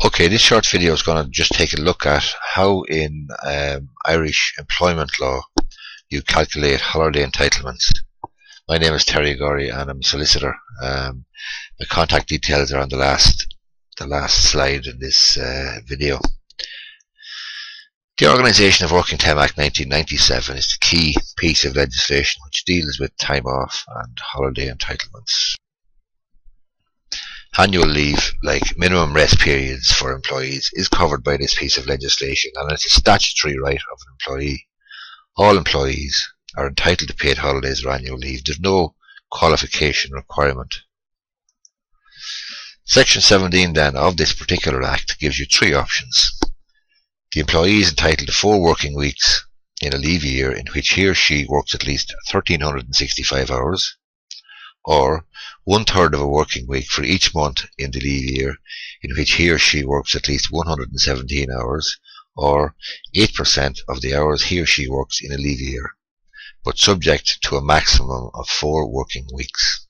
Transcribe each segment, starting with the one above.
Okay, this short video is going to just take a look at how in Irish employment law you calculate holiday entitlements. My name is Gorry and I'm a solicitor. My contact details are on the last slide in this video. The Organisation of Working Time Act 1997 is the key piece of legislation which deals with time off and holiday entitlements. Annual leave, like minimum rest periods for employees, is covered by this piece of legislation, and it's a statutory right of an employee. All employees are entitled to paid holidays or annual leave. There's no qualification requirement. Section 17 then of this particular act gives you three options. The employee is entitled to 4 working weeks in a leave year in which he or she works at least 1,365 hours, or 1/3 of a working week for each month in the leave year in which he or she works at least 117 hours, or 8% of the hours he or she works in a leave year, but subject to a maximum of 4 working weeks.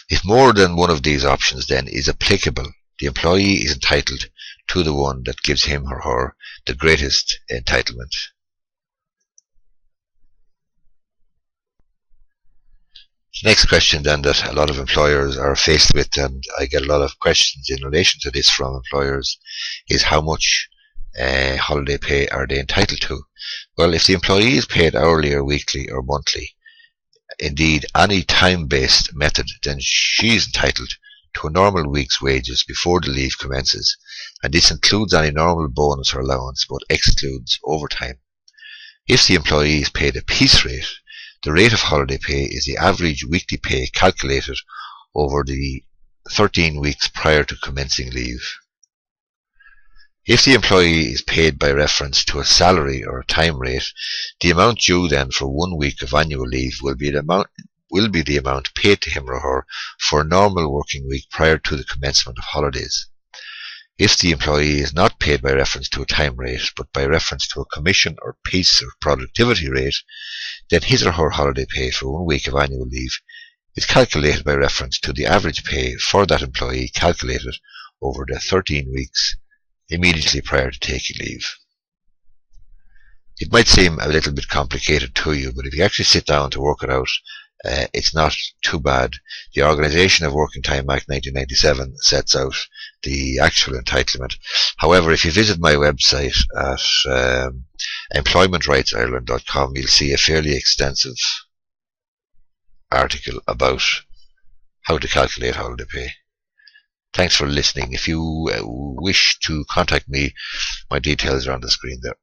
If more than one of these options then is applicable, the employee is entitled to the one that gives him or her the greatest entitlement. The next question then that a lot of employers are faced with, and I get a lot of questions in relation to this from employers, is how much holiday pay are they entitled to? Well, if the employee is paid hourly or weekly or monthly, indeed any time-based method, then she is entitled to a normal week's wages before the leave commences, and this includes any normal bonus or allowance but excludes overtime. If the employee is paid a piece rate, the rate of holiday pay is the average weekly pay calculated over the 13 weeks prior to commencing leave. If the employee is paid by reference to a salary or a time rate, the amount due then for 1 week of annual leave will be the amount paid to him or her for a normal working week prior to the commencement of holidays. If the employee is not paid by reference to a time rate, but by reference to a commission or piece or productivity rate, then his or her holiday pay for 1 week of annual leave is calculated by reference to the average pay for that employee calculated over the 13 weeks immediately prior to taking leave. It might seem a little bit complicated to you, but if you actually sit down to work it out, it's not too bad. The Organisation of Working Time Act 1997 sets out the actual entitlement. However, if you visit my website at employmentrightsireland.com, you'll see a fairly extensive article about how to calculate holiday pay. Thanks for listening. If you wish to contact me, my details are on the screen there.